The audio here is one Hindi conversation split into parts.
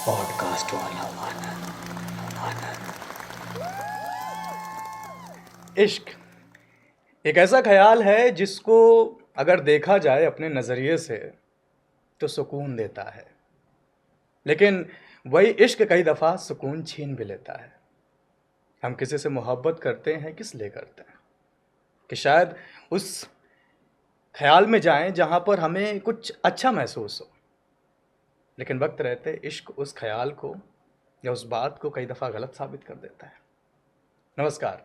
पॉडकास्ट वाला आनंद। इश्क एक ऐसा ख्याल है जिसको अगर देखा जाए अपने नज़रिए से तो सुकून देता है, लेकिन वही इश्क कई दफ़ा सुकून छीन भी लेता है। हम किसी से मोहब्बत करते हैं किस लिए करते हैं कि शायद उस ख्याल में जाएं जहां पर हमें कुछ अच्छा महसूस हो, लेकिन वक्त रहते इश्क उस ख्याल को या उस बात को कई दफ़ा गलत साबित कर देता है। नमस्कार,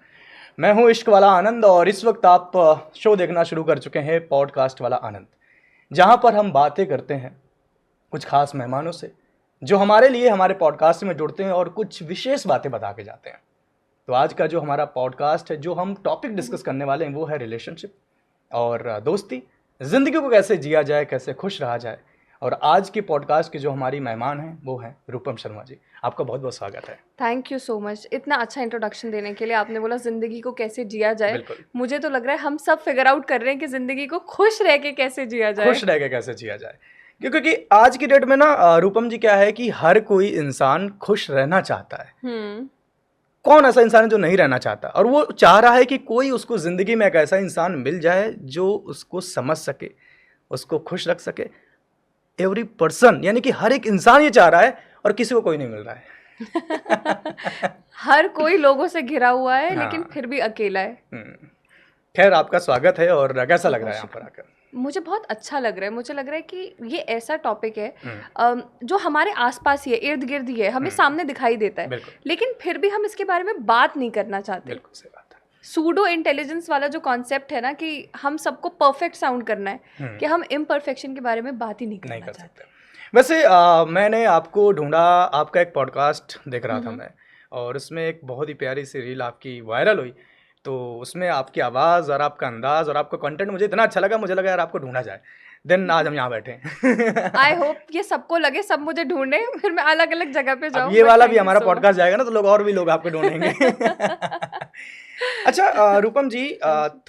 मैं हूं इश्क वाला आनंद और इस वक्त आप शो देखना शुरू कर चुके हैं पॉडकास्ट वाला आनंद, जहां पर हम बातें करते हैं कुछ खास मेहमानों से जो हमारे लिए हमारे पॉडकास्ट में जुड़ते हैं और कुछ विशेष बातें बता के जाते हैं। तो आज का जो हमारा पॉडकास्ट है, जो हम टॉपिक डिस्कस करने वाले हैं, वो है रिलेशनशिप और दोस्ती। ज़िंदगी को कैसे जिया जाए, कैसे खुश रहा जाए। और आज की पॉडकास्ट के जो हमारी मेहमान हैं वो हैं रूपम शर्मा जी। आपका बहुत बहुत स्वागत है। थैंक यू सो मच इतना अच्छा इंट्रोडक्शन देने के लिए। आपने बोला ज़िंदगी को कैसे जिया जाए, बिल्कुल। मुझे तो लग रहा है हम सब फिगर आउट कर रहे हैं कि ज़िंदगी को खुश रह के कैसे जिया जाए। खुश रह के कैसे जिया जाए, क्योंकि आज की डेट में ना रूपम जी क्या है कि हर कोई इंसान खुश रहना चाहता है। कौन ऐसा इंसान है जो नहीं रहना चाहता, और वो चाह रहा है कि कोई उसको ज़िंदगी में एक ऐसा इंसान मिल जाए जो उसको समझ सके, उसको खुश रख सके। एवरी पर्सन, यानी कि हर एक इंसान ये चाह रहा है और किसी को कोई नहीं मिल रहा है। हर कोई लोगों से घिरा हुआ है, लेकिन हाँ। फिर भी अकेला है। खैर, आपका स्वागत है। और कैसा लग रहा है यहाँ पर आकर? मुझे बहुत अच्छा लग रहा है। मुझे लग रहा है कि ये ऐसा टॉपिक है जो हमारे आसपास ही है, इर्द गिर्द ही है, हमें सामने दिखाई देता है, बिल्कुल लेकिन फिर भी हम इसके बारे में बात नहीं करना चाहते। बिल्कुल सही बात है। सूडो इंटेलिजेंस वाला जो कॉन्सेप्ट है ना, कि हम सबको परफेक्ट साउंड करना है, कि हम इम्परफेक्शन के बारे में बात ही नहीं करना चाहते। वैसे मैंने आपको ढूंढा, आपका एक पॉडकास्ट देख रहा था मैं, और उसमें एक बहुत ही प्यारी सी रील आपकी वायरल हुई। तो उसमें आपकी आवाज़ और आपका अंदाज और आपका कंटेंट मुझे इतना अच्छा लगा, मुझे लगा यार आपको ढूंढा जाए। देन आज हम यहाँ बैठे हैं। आई होप ये सबको लगे, सब मुझे ढूंढे, फिर मैं अलग अलग जगह पे जाऊँ। ये वाला भी हमारा पॉडकास्ट जाएगा ना, तो लोग और भी लोग आपको ढूंढेंगे। अच्छा रूपम जी,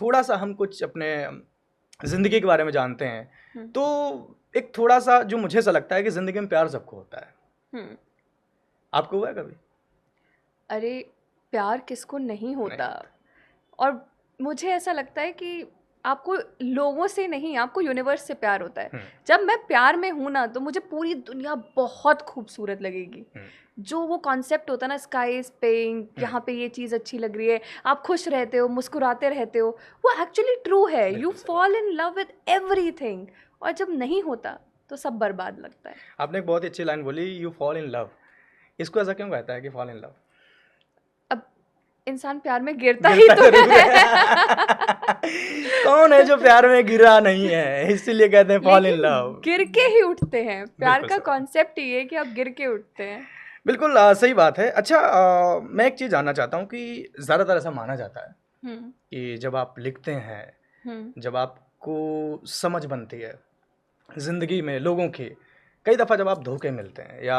थोड़ा सा हम कुछ अपने ज़िंदगी के बारे में जानते हैं। तो एक थोड़ा सा जो मुझे ऐसा लगता है कि ज़िंदगी में प्यार सबको होता है। आपको हुआ है कभी? अरे प्यार किसको नहीं होता। और मुझे ऐसा लगता है कि आपको लोगों से नहीं, आपको यूनिवर्स से प्यार होता है। जब मैं प्यार में हूँ ना, तो मुझे पूरी दुनिया बहुत खूबसूरत लगेगी। जो वो कॉन्सेप्ट होता है ना, स्काई इज पिंक, यहाँ पे ये चीज़ अच्छी लग रही है, आप खुश रहते हो, मुस्कुराते रहते हो, वो एक्चुअली ट्रू है। You fall in love with everything. और जब नहीं होता तो सब बर्बाद लगता है। आपने एक बहुत ही अच्छी लाइन बोली, यू फॉल इन लव। इसको ऐसा क्यों कहता है कि फॉल इन लव? अब इंसान प्यार में गिरता ही तो है। कौन है जो प्यार में गिरा नहीं है, इसीलिए कहते हैं फॉल इन लव। गिर के ही उठते हैं। प्यार का कॉन्सेप्ट ये है कि आप गिर के उठते हैं। बिल्कुल सही बात है। अच्छा मैं एक चीज़ जानना चाहता हूँ कि ज़्यादातर ऐसा माना जाता है कि जब आप लिखते हैं, जब आपको समझ बनती है ज़िंदगी में लोगों की, कई दफ़ा जब आप धोखे मिलते हैं या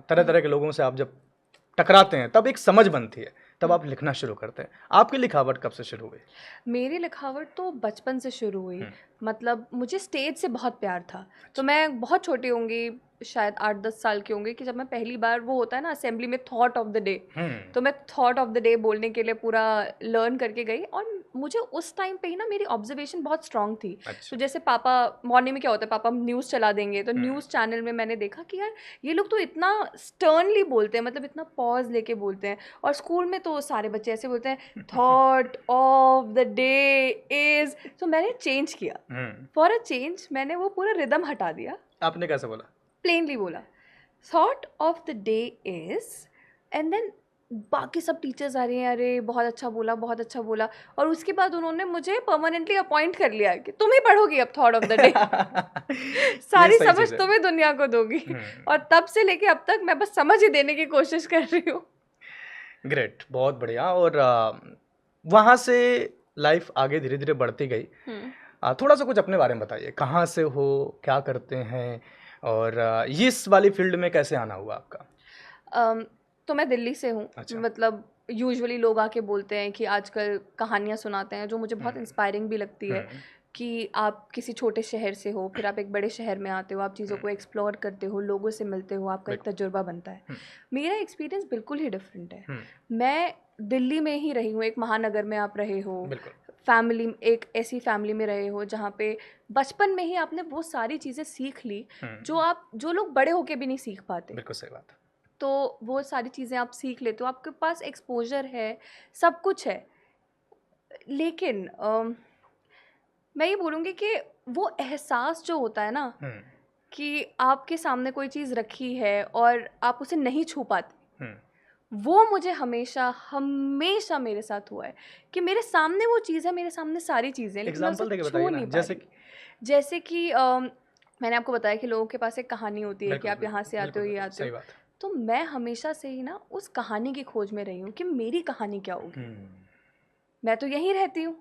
तरह तरह के लोगों से आप जब टकराते हैं, तब एक समझ बनती है, तब आप लिखना शुरू करते हैं। आपकी लिखावट कब से शुरू हुई? मेरी लिखावट तो बचपन से शुरू हुई। मतलब मुझे स्टेज से बहुत प्यार था। तो मैं बहुत छोटी होंगी, शायद 8-10 साल की होंगी, कि जब मैं पहली बार, वो होता है ना असेंबली में थॉट ऑफ द डे, तो मैं थॉट ऑफ द डे बोलने के लिए पूरा लर्न करके गई। और मुझे उस टाइम पे ही ना मेरी ऑब्जर्वेशन बहुत स्ट्रांग थी। तो जैसे पापा, मॉर्निंग में क्या होता है, पापा न्यूज़ चला देंगे, तो न्यूज़ चैनल में मैंने देखा कि यार ये लोग तो इतना स्टर्नली बोलते हैं, मतलब इतना पॉज लेके बोलते हैं। और स्कूल में तो सारे बच्चे ऐसे बोलते हैं, thought of the day is. तो मैंने चेंज किया, फॉर अ चेंज मैंने वो पूरा रिदम हटा दिया। आपने कैसे बोला? प्लेनली बोला, thought of the day is, and then बाकी सब टीचर्स आ रही हैं, अरे बहुत अच्छा बोला, बहुत अच्छा बोला। और उसके बाद उन्होंने मुझे परमानेंटली अपॉइंट कर लिया कि तुम ही पढ़ोगी अब थॉट ऑफ द डे। सारी समझ तुम्हें दुनिया को दोगी। और तब से लेके अब तक मैं बस समझ ही देने की कोशिश कर रही हूँ। ग्रेट, बहुत बढ़िया। और वहाँ से लाइफ आगे धीरे धीरे बढ़ती गई। थोड़ा सा कुछ अपने बारे में बताइए, कहाँ से हो, क्या करते हैं, और ये इस वाली फील्ड में कैसे आना हुआ आपका? तो मैं दिल्ली से हूँ। अच्छा। मतलब यूजुअली लोग आके बोलते हैं कि आजकल कहानियाँ सुनाते हैं जो मुझे बहुत इंस्पायरिंग भी लगती है कि आप किसी छोटे शहर से हो, फिर आप एक बड़े शहर में आते हो, आप चीज़ों को एक्सप्लोर करते हो, लोगों से मिलते हो, आपका एक तजुर्बा बनता है। मेरा एक्सपीरियंस बिल्कुल ही डिफरेंट है। मैं दिल्ली में ही रही हूँ, एक महानगर में आप रहे हो, फैमिली, एक ऐसी फैमिली में रहे हो जहाँ पे बचपन में ही आपने वो सारी चीज़ें सीख ली जो लोग बड़े होके भी नहीं सीख पाते। बिल्कुल सही बात। तो वो सारी चीज़ें आप सीख लेते हो, आपके पास एक्सपोजर है, सब कुछ है। लेकिन मैं ये बोलूँगी कि वो एहसास जो होता है ना कि आपके सामने कोई चीज़ रखी है और आप उसे नहीं छू पाते, वो मुझे हमेशा हमेशा मेरे साथ हुआ है कि मेरे सामने वो चीज़ है, मेरे सामने सारी चीज़ें, लेकिन मैं एग्जाम्पल उसे देके छू बताइए ना, नहीं पा रही। जैसे कि मैंने आपको बताया कि लोगों के पास एक कहानी होती है कि आप यहाँ से आते हो, ये आते सही हो। बात। तो मैं हमेशा से ही ना उस कहानी की खोज में रही हूँ कि मेरी कहानी क्या होगी। मैं तो यहीं रहती हूँ,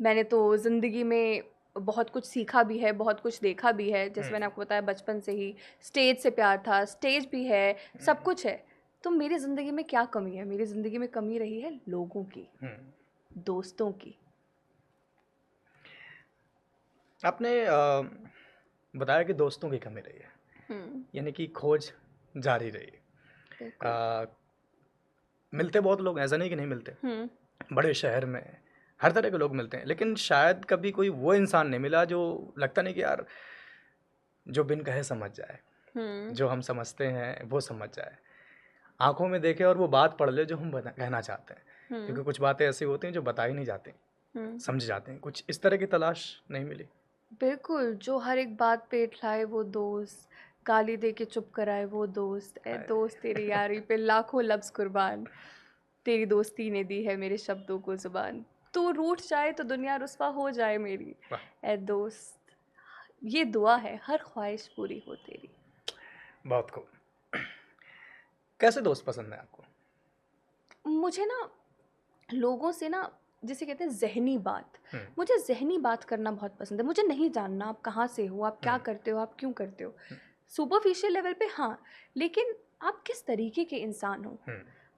मैंने तो ज़िंदगी में बहुत कुछ सीखा भी है, बहुत कुछ देखा भी है। जैसे मैंने आपको बताया बचपन से ही स्टेज से प्यार था, स्टेज भी है, सब कुछ है। तो मेरी ज़िंदगी में क्या कमी है? मेरी ज़िंदगी में कमी रही है लोगों की, दोस्तों की। आपने बताया कि दोस्तों की कमी रही है, यानी कि खोज जारी रही। बिल्कुल। मिलते बहुत लोग, ऐसा नहीं कि नहीं मिलते, बड़े शहर में हर तरह के लोग मिलते हैं, लेकिन शायद कभी कोई वो इंसान नहीं मिला जो लगता नहीं कि यार जो बिन कहे समझ जाए, जो हम समझते हैं वो समझ जाए, आंखों में देखे और वो बात पढ़ ले जो हम कहना चाहते हैं। क्योंकि कुछ बातें ऐसी होती हैं जो बताई नहीं जाती, समझ जाते हैं। कुछ इस तरह की तलाश नहीं मिली। बिल्कुल, जो हर एक बात पे इठलाए वो दोस्त, गाली दे के चुप कराए वो दोस्त। ए दोस्त तेरी यारी पे लाखों लफ्ज़ कुर्बान, तेरी दोस्ती ने दी है मेरे शब्दों को ज़ुबान। तू रूठ जाए तो दुनिया रुस्वा हो जाए मेरी, ए दोस्त ये दुआ है हर ख्वाहिश पूरी हो तेरी। बहुत खूब। कैसे दोस्त पसंद है आपको? मुझे ना लोगों से ना, जिसे कहते हैं ज़हनी बात, मुझे ज़हनी बात करना बहुत पसंद है। मुझे नहीं जानना आप कहाँ से हो, आप क्या करते हो, आप क्यों करते हो। सुपरफिशियल लेवल पे हाँ, लेकिन आप किस तरीके के इंसान हो,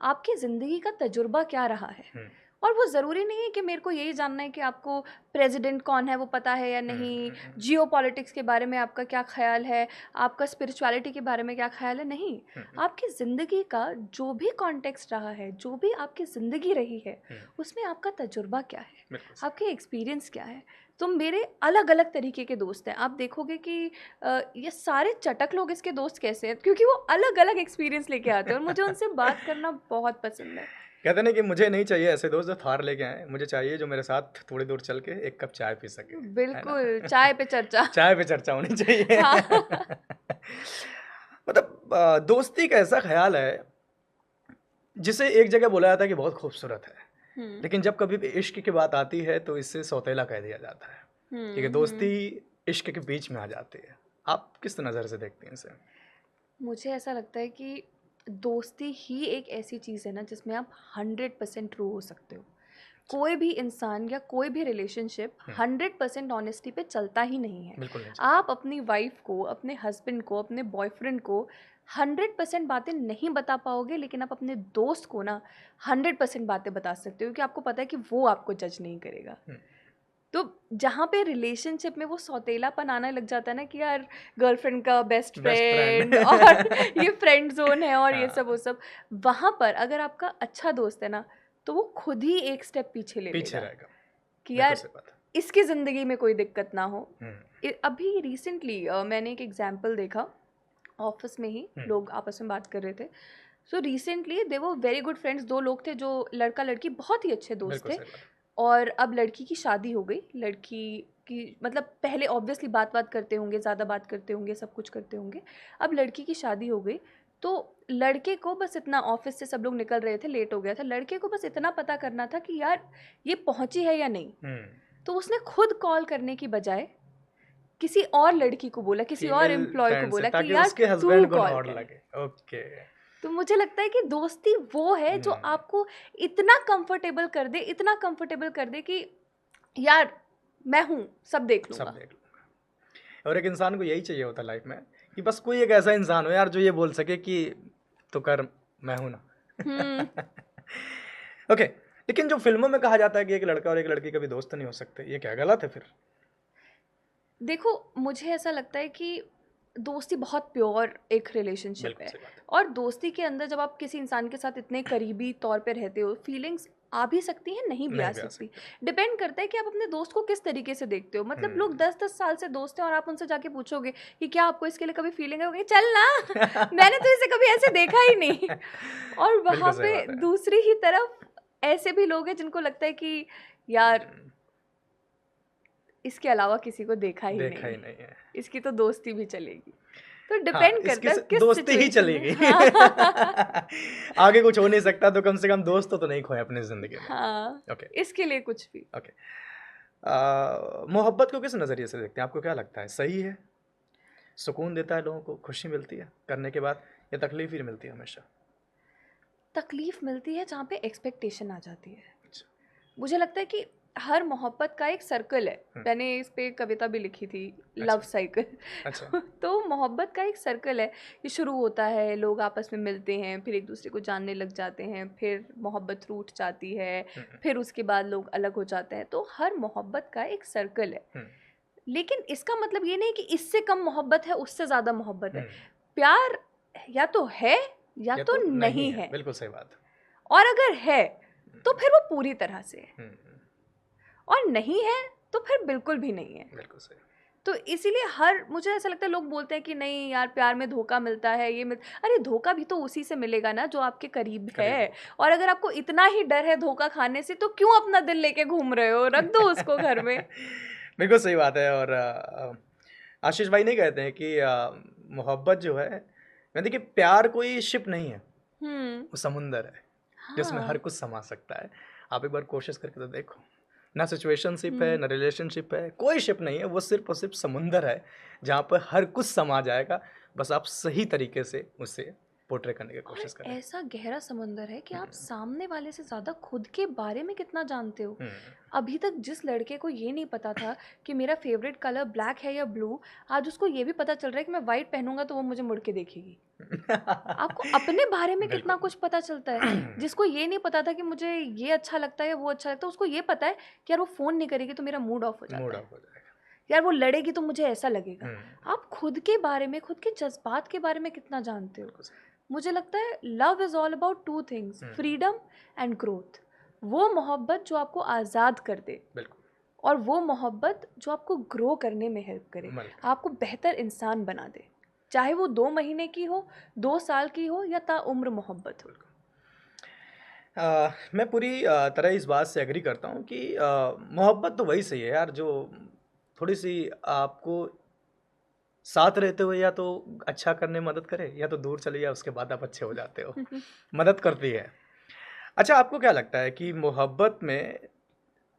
आपकी ज़िंदगी का तजुर्बा क्या रहा है। और वो ज़रूरी नहीं है कि मेरे को यही जानना है कि आपको प्रेसिडेंट कौन है वो पता है या नहीं, जियोपॉलिटिक्स के बारे में आपका क्या ख्याल है, आपका स्पिरिचुअलिटी के बारे में क्या ख्याल है। नहीं, आपकी ज़िंदगी का जो भी कॉन्टेक्स्ट रहा है, जो भी आपकी ज़िंदगी रही है, उसमें आपका तजुर्बा क्या है, आपके एक्सपीरियंस क्या है। तो मेरे अलग अलग तरीके के दोस्त हैं। आप देखोगे कि ये सारे चटक लोग इसके दोस्त कैसे हैं, क्योंकि वो अलग अलग एक्सपीरियंस लेके आते हैं और मुझे उनसे बात करना बहुत पसंद है। कहते नहीं कि मुझे नहीं चाहिए ऐसे दोस्त जो थार लेके आए, मुझे चाहिए जो मेरे साथ थोड़ी दूर चल के एक कप चाय पी सके, है ना? बिल्कुल, चाय पे चर्चा। चाय पे चर्चा होनी चाहिए। हाँ। मतलब दोस्ती का ऐसा ख्याल है जिसे एक जगह बोला जाता है कि बहुत खूबसूरत है, लेकिन जब कभी भी इश्क की बात आती है तो इससे सौतेला कह दिया जाता है, क्योंकि दोस्ती इश्क के बीच में आ जाती है। आप किस नज़र से देखती हैं इसे? मुझे ऐसा लगता है कि दोस्ती ही एक ऐसी चीज़ है ना जिसमें आप 100% ट्रू हो सकते हो। कोई भी इंसान या कोई भी रिलेशनशिप 100% ऑनेस्टी पे चलता ही नहीं है। बिल्कुल नहीं आप अपनी वाइफ को, अपने हस्बैंड को, अपने बॉयफ्रेंड को 100% बातें नहीं बता पाओगे, लेकिन आप अपने दोस्त को ना 100% बातें बता सकते हो, क्योंकि आपको पता है कि वो आपको जज नहीं करेगा। तो जहाँ पे रिलेशनशिप में वो सौतेलापन आने लग जाता है ना कि यार गर्लफ्रेंड का बेस्ट फ्रेंड और ये फ्रेंड जोन है और ये सब वो सब, वहाँ पर अगर आपका अच्छा दोस्त है ना तो वो खुद ही एक स्टेप पीछे ले पीछे लेगा रहेगा, कि बिल्कुल यार सही बात है। इसकी ज़िंदगी में कोई दिक्कत ना हो। अभी रिसेंटली मैंने एक एग्जाम्पल देखा, ऑफिस में ही लोग आपस में बात कर रहे थे। सो रिसेंटली दे वो वेरी गुड फ्रेंड्स, दो लोग थे जो लड़का लड़की बहुत ही अच्छे दोस्त थे, और अब लड़की की शादी हो गई। लड़की की मतलब पहले ऑब्वियसली बात करते होंगे, ज़्यादा बात करते होंगे, सब कुछ करते होंगे। अब लड़की की शादी हो गई तो लड़के को बस इतना, ऑफिस से सब लोग निकल रहे थे, लेट हो गया था, लड़के को बस इतना पता करना था कि यार ये पहुंची है या नहीं। तो उसने खुद कॉल करने की बजाय किसी और लड़की को बोला, किसी और एम्प्लॉय को बोला कि यार तू कॉल कर। ओके। तो मुझे लगता है कि दोस्ती वो है जो आपको इतना कंफर्टेबल कर दे, इतना कंफर्टेबल कर दे कि यार मैं हूँ, सब देख लूँगा। और एक इंसान को यही चाहिए होता लाइफ में कि बस कोई एक ऐसा इंसान हो यार जो ये बोल सके कि तो कर, मैं हूँ ना। ओके, लेकिन जो फिल्मों में कहा जाता है कि एक लड़का और एक लड़की कभी दोस्त नहीं हो सकते, ये क्या गलत है फिर? देखो, मुझे ऐसा लगता है कि दोस्ती बहुत प्योर एक रिलेशनशिप बिल्कुल है। सही बात है। और दोस्ती के अंदर जब आप किसी इंसान के साथ इतने करीबी तौर पे रहते हो, फीलिंग्स आ भी सकती हैं, नहीं भी आ नहीं भी आ सकती। सकते। डिपेंड करता है कि आप अपने दोस्त को किस तरीके से देखते हो। मतलब लोग 10-10 साल से दोस्त हैं और आप उनसे जाके पूछोगे कि क्या आपको इसके लिए कभी फीलिंग है? वो कहेंगे, चल ना, मैंने तो इसे कभी ऐसे देखा ही नहीं। और बिल्कुल वहाँ सही पे बात है। दूसरी ही तरफ ऐसे भी लोग हैं जिनको लगता है कि यार, इसके अलावा किसी को देखा ही देखा नहीं ही है, नहीं है। इसकी तो दोस्ती भी चलेगी। तो हाँ, डिपेंड इसकी करता है किस दोस्ती ही सिचुएशन में। चलेगी। हाँ। आगे कुछ हो नहीं सकता, तो कम से कम दोस्त तो नहीं खोए अपनी जिंदगी में। हाँ, ओके। इसके लिए कुछ भी। ओके। मोहब्बत को किस नज़रिए से देखते हैं? आपको क्या लगता है, सही है, सुकून देता है, लोगों को खुशी मिलती है करने के बाद, या तकलीफ ही मिलती है हमेशा? तकलीफ मिलती है जहाँ पे एक्सपेक्टेशन आ जाती है। अच्छा। मुझे लगता है कि हर मोहब्बत का एक सर्कल है। हम्म, मैंने इस पे कविता भी लिखी थी, लव अच्छा साइकिल। अच्छा। तो मोहब्बत का एक सर्कल है। ये शुरू होता है, लोग आपस में मिलते हैं, फिर एक दूसरे को जानने लग जाते हैं, फिर मोहब्बत रूठ जाती है, हम्म, फिर उसके बाद लोग अलग हो जाते हैं। तो हर मोहब्बत का एक सर्कल है। हम्म, लेकिन इसका मतलब ये नहीं कि इससे कम मोहब्बत है, उससे ज़्यादा मोहब्बत है। हम्म, प्यार या तो है या या तो तो नहीं नहीं है, है। बिल्कुल सही बात। और अगर है तो हम्म, फिर वो पूरी तरह से है, हम्म, और नहीं है तो फिर बिल्कुल भी नहीं है। बिल्कुल सही। तो इसीलिए हर, मुझे ऐसा लगता है, लोग बोलते हैं कि नहीं यार, प्यार में धोखा मिलता है, ये अरे धोखा भी तो उसी से मिलेगा ना जो आपके करीब करीब है। और अगर आपको इतना ही डर है धोखा खाने से, तो क्यों अपना दिल लेके घूम रहे हो? रख दो उसको घर में। बिल्कुल सही बात है। और आशीष भाई नहीं कहते हैं कि मोहब्बत जो है, मैं देखिए, प्यार कोई शिप नहीं है, हम्म। वो समुंदर है जिसमें हर हाँ। कुछ समा सकता है। आप एक बार कोशिश करके तो देखो, ना सिचुएशनशिप है, हम्म। ना रिलेशनशिप है, कोई शिप नहीं है, वो सिर्फ और सिर्फ समुंदर है जहाँ पर हर कुछ समा जाएगा। बस आप सही तरीके से उसे पोर्ट्रे करने की और कोशिश करें। ऐसा गहरा समंदर है कि आप हम्म, सामने वाले से ज़्यादा खुद के बारे में कितना जानते हो। हम्म, अभी तक जिस लड़के को ये नहीं पता था कि मेरा फेवरेट कलर ब्लैक है या ब्लू, आज उसको ये भी पता चल रहा है कि मैं वाइट पहनूंगा तो वो मुझे मुड़ के देखेगी। आपको अपने बारे में कितना बिल्कुल। कुछ पता चलता है। जिसको ये नहीं पता था कि मुझे ये अच्छा लगता है या वो अच्छा लगता है, उसको ये पता है कि यार वो फ़ोन नहीं करेगी तो मेरा मूड ऑफ हो मूड जाता है, ऑफ हो जाएगा। यार वो लड़ेगी तो मुझे ऐसा लगेगा। हम्म, आप खुद के बारे में, खुद के जज्बात के बारे में कितना जानते हो? बिल्कुल सही। मुझे लगता है love is all about two things, hmm, freedom and growth. वो मोहब्बत जो आपको आज़ाद कर दे, बिल्कुल। और वो मोहब्बत जो आपको ग्रो करने में हेल्प करे, बिल्कुल। आपको बेहतर इंसान बना दे। चाहे वो 2 महीने की हो, 2 साल की हो, या ताउम्र मोहब्बत हो। मैं पूरी तरह इस बात से एग्री करता हूँ कि मोहब्बत तो वही सही है यार, जो थोड़ी सी आपको साथ रहते हुए या तो अच्छा करने में मदद करे, या तो दूर चले जाए, उसके बाद आप अच्छे हो जाते हो। मदद करती है। अच्छा, आपको क्या लगता है कि मोहब्बत में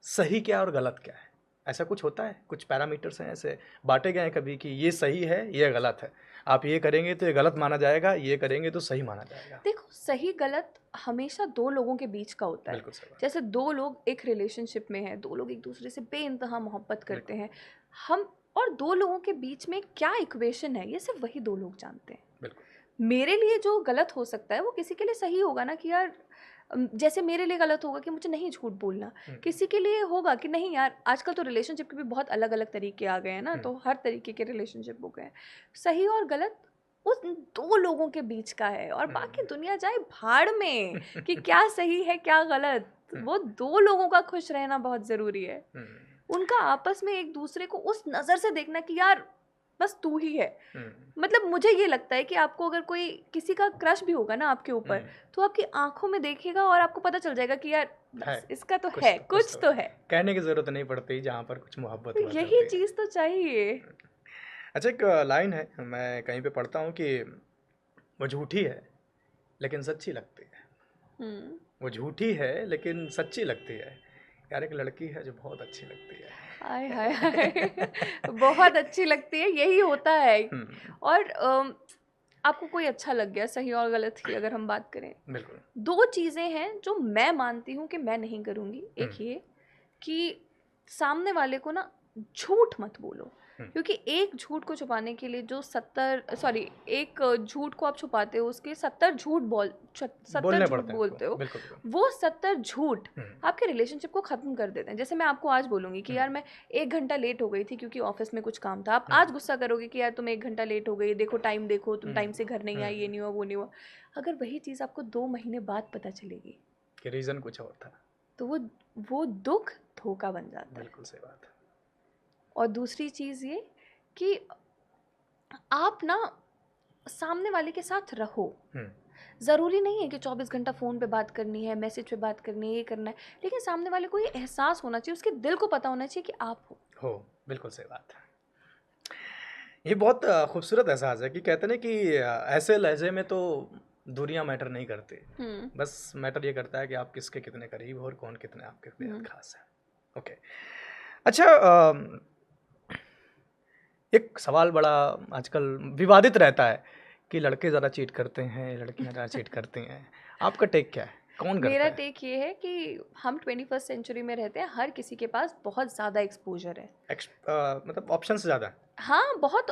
सही क्या और गलत क्या है? ऐसा कुछ होता है, कुछ पैरामीटर्स हैं ऐसे बांटे गए हैं कभी कि ये सही है, ये गलत है, आप ये करेंगे तो ये गलत माना जाएगा, ये करेंगे तो सही माना जाएगा? देखो, सही गलत हमेशा 2 लोगों के बीच का होता है। बिल्कुल सही बात। जैसे 2 लोग एक रिलेशनशिप में हैं, 2 लोग एक दूसरे से बेइंतहा मोहब्बत करते बिल्कुल। हैं। हम और 2 लोगों के बीच में क्या इक्वेशन है, ये सिर्फ वही 2 लोग जानते हैं। बिल्कुल। मेरे लिए जो गलत हो सकता है वो किसी के लिए सही होगा ना, कि यार जैसे मेरे लिए गलत होगा कि मुझे नहीं झूठ बोलना, किसी के लिए होगा कि नहीं यार, आजकल तो रिलेशनशिप के भी बहुत अलग अलग तरीके आ गए हैं ना, तो हर तरीके के रिलेशनशिप हो गए हैं। सही और गलत उस 2 लोगों के बीच का है, और बाकी दुनिया जाए भाड़ में कि क्या सही है क्या गलत। वो 2 लोगों का खुश रहना बहुत ज़रूरी है। उनका आपस में एक दूसरे को उस नज़र से देखना कि यार बस तू ही है। मतलब मुझे ये लगता है कि आपको अगर कोई किसी का क्रश भी होगा ना आपके ऊपर, तो आपकी आंखों में देखेगा और आपको पता चल जाएगा कि यार है, बस इसका तो कुछ है, तो कुछ तो है। कहने की ज़रूरत नहीं पड़ती जहाँ पर कुछ मोहब्बत तो हुआ यही करती है। चीज़ तो चाहिए। अच्छा, एक लाइन है, मैं कहीं पे पढ़ता हूँ कि वो झूठी है लेकिन सच्ची लगती है। हम्म। वो झूठी है लेकिन सच्ची लगती है। यार, एक लड़की है जो बहुत अच्छी लगती हाय हाय है। हाय। बहुत अच्छी लगती है, यही होता है। हम्म, और आपको कोई अच्छा लग गया, सही और गलत की अगर हम बात करें, बिल्कुल। 2 चीज़ें हैं जो मैं मानती हूँ कि मैं नहीं करूँगी। एक ये कि सामने वाले को ना झूठ मत बोलो। क्योंकि एक झूठ को छुपाने के लिए जो 70 एक झूठ को आप छुपाते हो उसके 70 बोलने झूठ पड़ते हैं बोलते आपको, हो। बिल्कुल बिल्कुल। वो 70 झूठ हम्म, आपके रिलेशनशिप को ख़त्म कर देते हैं। जैसे मैं आपको आज बोलूँगी कि यार हम्म, मैं 1 घंटा लेट हो गई थी क्योंकि ऑफिस में कुछ काम था। आप हम्म, आज गुस्सा करोगे कि यार तुम 1 घंटा लेट हो गई, देखो टाइम देखो, तुम टाइम से घर नहीं आई, ये हम्म, नहीं हुआ वो नहीं हुआ। अगर वही चीज़ आपको 2 महीने बाद पता चलेगी कि रीज़न कुछ और था। तो वो दुख धोखा बन जाता है। बिल्कुल सही बात है। और दूसरी चीज़ ये कि आप ना सामने वाले के साथ रहो। हम्म, ज़रूरी नहीं है कि 24 घंटा फ़ोन पे बात करनी है, मैसेज पे बात करनी है, ये करना है, लेकिन सामने वाले को ये एहसास होना चाहिए, उसके दिल को पता होना चाहिए कि आप हो। बिल्कुल सही बात है। ये बहुत खूबसूरत एहसास है कि कहते हैं ना कि ऐसे लहजे में तो दूरियां मैटर नहीं करती, हुँ, बस मैटर ये करता है कि आप किसके कितने करीब हो और कौन कितने आपके बेहद हुँ। खास है। ओके। अच्छा, एक सवाल बड़ा आजकल विवादित रहता है कि लड़के ज़्यादा चीट करते हैं, लड़कियां ज़्यादा चीट करती हैं। आपका टेक क्या है? कौन मेरा करता है? टेक ये है कि हम 21st सेंचुरी में रहते हैं, हर किसी के पास बहुत ज़्यादा एक्सपोज़र है। मतलब ऑप्शन ज़्यादा है। हाँ, बहुत।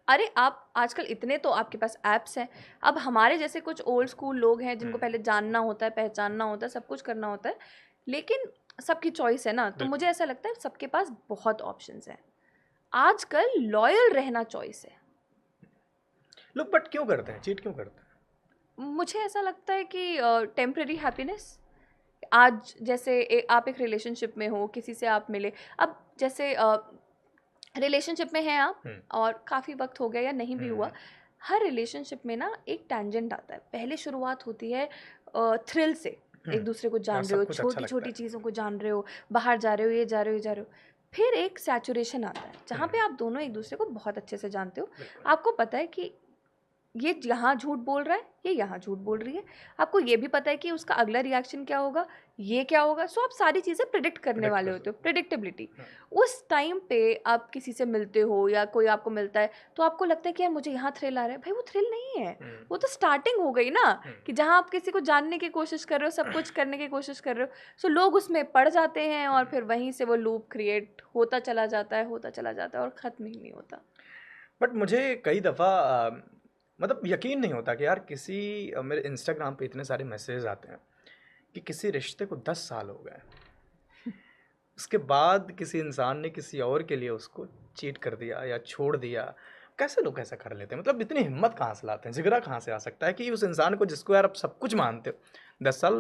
अरे आप आजकल इतने तो आपके पास ऐप्स हैं। अब हमारे जैसे कुछ ओल्ड स्कूल लोग हैं जिनको हम्म, पहले जानना होता है, पहचानना होता है, सब कुछ करना होता है। लेकिन सबकी चॉइस है ना, तो बिल्कुल। मुझे ऐसा लगता है सबके पास बहुत ऑप्शंस हैं। आजकल लॉयल रहना चॉइस है। लोग बट क्यों करते हैं? चीट क्यों करते हैं? मुझे ऐसा लगता है कि टेम्परेरी हैप्पीनेस। आज जैसे आप एक रिलेशनशिप में हो, किसी से आप मिले। अब जैसे रिलेशनशिप में हैं आप हम्म, और काफ़ी वक्त हो गया या नहीं भी हुआ। हम्म, हर रिलेशनशिप में ना एक टैंजेंट आता है। पहले शुरुआत होती है थ्रिल से, एक दूसरे को यार जान रहे हो, सब कुछ अच्छा छोटी लगता छोटी है। चीज़ों को जान रहे हो, बाहर जा रहे हो, ये जा रहे हो, ये जा रहे हो। फिर एक सैचुरेशन आता है जहाँ पे हम्म, आप दोनों एक दूसरे को बहुत अच्छे से जानते हो। बिल्कुल। आपको पता है कि ये यहाँ झूठ बोल रहा है, ये यहाँ झूठ बोल रही है। आपको ये भी पता है कि उसका अगला रिएक्शन क्या होगा, ये क्या होगा। सो आप सारी चीज़ें प्रिडिक्ट करने प्रेडिक्ट वाले कर होते हो, सकते प्रिडिक्टेबिलिटी। हैं। उस टाइम पे आप किसी से मिलते हो या कोई आपको मिलता है तो आपको लगता है कि यार मुझे यहाँ थ्रिल आ रहा है। भाई वो थ्रिल नहीं है, हम्म, वो तो स्टार्टिंग हो गई ना, हम्म, कि जहाँ आप किसी को जानने की कोशिश कर रहे हो, सब कुछ करने की कोशिश कर रहे हो। सो लोग उसमें पड़ जाते हैं और फिर वहीं से वो लूप क्रिएट होता चला जाता है, होता चला जाता है और ख़त्म ही नहीं होता। बट मुझे कई दफ़ा मतलब यकीन नहीं होता कि यार मेरे इंस्टाग्राम पे इतने सारे मैसेज आते हैं कि किसी रिश्ते को 10 साल हो गए, उसके बाद किसी इंसान ने किसी और के लिए उसको चीट कर दिया या छोड़ दिया। कैसे लोग ऐसा कर लेते हैं? मतलब इतनी हिम्मत कहाँ से लाते हैं, जिगरा कहाँ से आ सकता है कि उस इंसान को जिसको यार आप सब कुछ मानते हो, 10 साल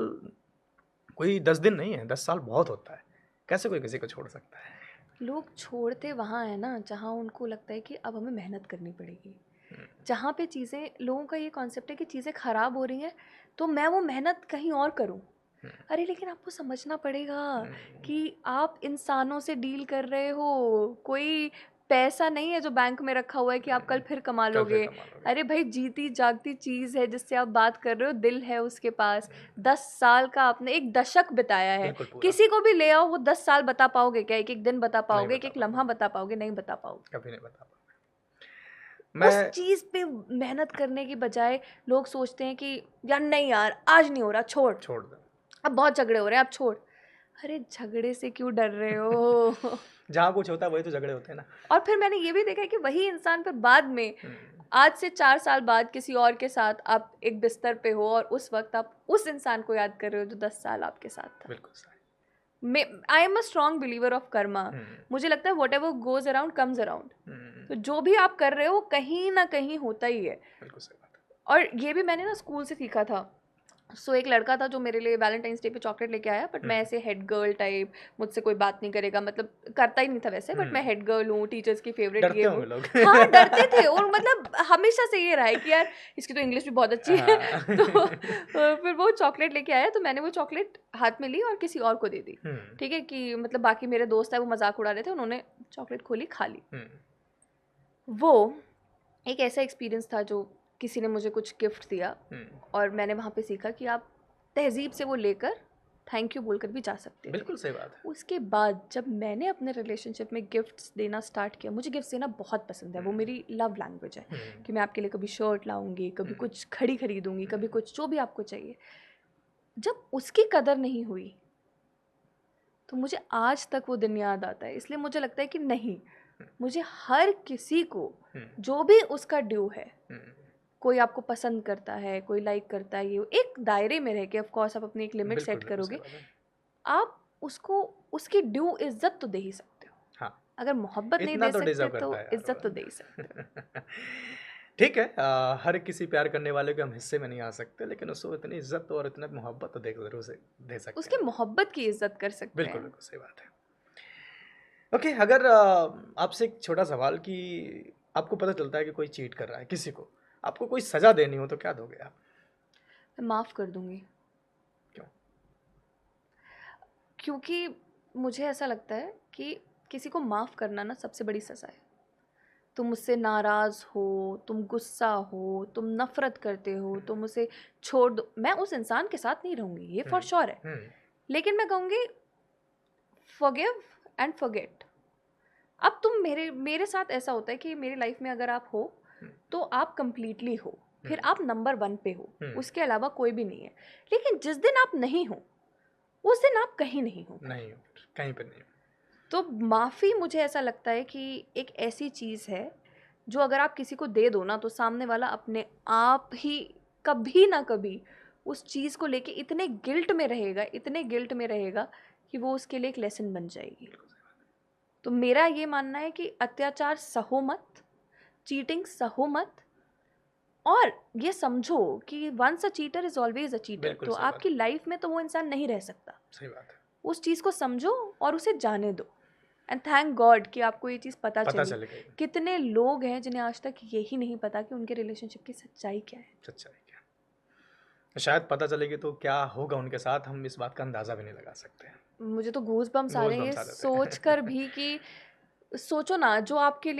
कोई 10 दिन नहीं है, 10 साल बहुत होता है। कैसे कोई किसी को छोड़ सकता है? लोग छोड़ते वहाँ है ना जहाँ उनको लगता है कि अब हमें मेहनत करनी पड़ेगी। हम्म, जहाँ पे चीज़ें, लोगों का ये कॉन्सेप्ट है कि चीज़ें ख़राब हो रही हैं तो मैं वो मेहनत कहीं और करूँ। हम्म, अरे लेकिन आपको समझना पड़ेगा हम्म, कि आप इंसानों से डील कर रहे हो, कोई पैसा नहीं है जो बैंक में रखा हुआ है कि आप कल फिर कमा कल फिर लोगे। कमा लोगे। अरे भाई जीती जागती चीज़ है जिससे आप बात कर रहे हो, दिल है उसके पास। हम्म, 10 साल का आपने एक दशक बिताया है। बिल्कुल पूरा। किसी को भी ले आओ, वो 10 साल बता पाओगे क्या? एक एक दिन बता नहीं पाओगे, एक बता एक पाओगे, लम्हा बता पाओगे? नहीं बता पाओगे। कभी नहीं बता पाओगे। उस मैं चीज़ पे मेहनत करने की बजाय लोग सोचते हैं कि यार नहीं यार आज नहीं हो रहा, छोड़। छोड़ दूँ। अब बहुत झगड़े हो रहे हैं, अब छोड़। अरे झगड़े से क्यों डर रहे हो? जहाँ कुछ होता है वही तो झगड़े होते हैं ना। और फिर मैंने ये भी देखा है कि वही इंसान फिर बाद में, हम्म, आज से 4 साल बाद किसी और के साथ आप एक बिस्तर पे हो और उस वक्त आप उस इंसान को याद कर रहे हो जो 10 साल आपके साथ था। बिल्कुल सही। I am a strong believer of karma. हम्म, मुझे लगता है whatever goes around comes around. हम्म, तो जो भी आप कर रहे हो वो कहीं ना कहीं होता ही है। बिल्कुल सही बात है। और ये भी मैंने ना स्कूल से सीखा था। सो एक लड़का था जो मेरे लिए वैलेंटाइंस डे पे चॉकलेट लेके आया, बट मैं हम्म, ऐसे हेड गर्ल टाइप, मुझसे कोई बात नहीं करेगा, मतलब करता ही नहीं था वैसे, बट मैं हम्म, हेड गर्ल हूँ, टीचर्स की फेवरेट, ये डरते वो। होंगे लोग। हाँ डरते थे, और मतलब हमेशा से ये रहा है कि यार इसकी तो इंग्लिश भी बहुत अच्छी है। हाँ। तो फिर वो चॉकलेट लेके आया तो मैंने वो चॉकलेट हाथ में ली और किसी और को दे दी। हम्म, ठीक है, कि मतलब बाकी मेरे दोस्त है वो मजाक उड़ा रहे थे, उन्होंने चॉकलेट खोली, खा ली। हम्म, वो एक ऐसा एक्सपीरियंस था जो किसी ने मुझे कुछ गिफ्ट दिया हम्म, और मैंने वहाँ पे सीखा कि आप तहज़ीब से वो लेकर थैंक यू बोलकर भी जा सकते थे। बिल्कुल सही बात है। उसके बाद जब मैंने अपने रिलेशनशिप में गिफ्ट्स देना स्टार्ट किया, मुझे गिफ्ट्स देना बहुत पसंद है, वो हम्म, मेरी लव लैंग्वेज है। हम्म, कि मैं आपके लिए कभी शर्ट लाऊंगी, कभी हम्म, कुछ घड़ी खरीदूंगी, कभी हम्म, कुछ जो भी आपको चाहिए। जब उसकी कदर नहीं हुई तो मुझे आज तक वो दिन याद आता है। इसलिए मुझे लगता है कि नहीं, मुझे हर किसी को हम्म, जो भी उसका ड्यू है, हम्म, कोई आपको पसंद करता है, कोई लाइक करता है, ये एक दायरे में रह के, ऑफ कोर्स आप अपनी एक लिमिट बिल्कुल सेट बिल्कुल सही करोगे, बात है। आप उसको उसकी ड्यू इज्जत तो दे ही सकते हो। हाँ, अगर मोहब्बत नहीं इतना दे तो सकते डिजर्व तो करता है यार इज्जत तो दे ही सकते हो। वो। ठीक है, हर किसी प्यार करने वाले के हम हिस्से में नहीं आ सकते, लेकिन उसको इतनी इज्जत और इतना मोहब्बत तो देख जरूर से दे सकते उसकी हैं। मोहब्बत की इज्जत कर सकते बिल्कुल हैं। बिल्कुल सही बात है। ओके, अगर आपसे एक छोटा सवाल कि आपको पता चलता है कि कोई चीट कर रहा है किसी को, आपको कोई सजा देनी हो तो क्या दोगे आप? मैं माफ़ कर दूंगी, क्यों? क्योंकि मुझे ऐसा लगता है कि किसी को माफ़ करना ना सबसे बड़ी सज़ा है। तुम मुझसे नाराज़ हो, तुम गुस्सा हो, तुम नफ़रत करते हो, तुम उसे छोड़ दो, मैं उस इंसान के साथ नहीं रहूँगी, ये फॉर हम्म, श्योर है। हम्म, लेकिन मैं कहूँगी फॉरगिव एंड फॉरगेट। अब तुम मेरे मेरे साथ ऐसा होता है कि मेरी लाइफ में अगर आप हो हम्म, तो आप कंप्लीटली हो, फिर हम्म, आप नंबर 1 पे हो, हम्म, उसके अलावा कोई भी नहीं है। लेकिन जिस दिन आप नहीं हो, उस दिन आप कहीं नहीं हो। नहीं हो, फिर कहीं पर नहीं हो। तो माफ़ी मुझे ऐसा लगता है कि एक ऐसी चीज़ है जो अगर आप किसी को दे दो ना, तो सामने वाला अपने आप ही कभी ना कभी उस चीज़ को लेके इतने गिल्ट में रहेगा, इतने गिल्ट में रहेगा कि वो उसके लिए एक लेसन बन जाएगी। तो मेरा ये मानना है कि अत्याचार सहो मत, चीटिंग सहो मत, और ये समझो कि once a cheater is always a cheater. बिल्कुल तो सही बात आपकी लाइफ में तो वो इंसान नहीं रह सकता। सही बात है। उस चीज़ को समझो और उसे जाने दो। एंड थैंक गॉड कि आपको ये चीज़ पता पता चली। चल गई कितने लोग हैं जिन्हें आज तक यही नहीं पता कि उनके रिलेशनशिप की सच्चाई क्या है। सच्चाई क्या। शायद पता चलेगी तो क्या होगा उनके साथ, हम इस बात का अंदाज़ा भी नहीं लगा सकते हैं। मुझे तो गूज बम्स आ गूज रहे हैं ये बम्स आ जाते सोच कर हैं। भी कि सोचो ना, जो आपके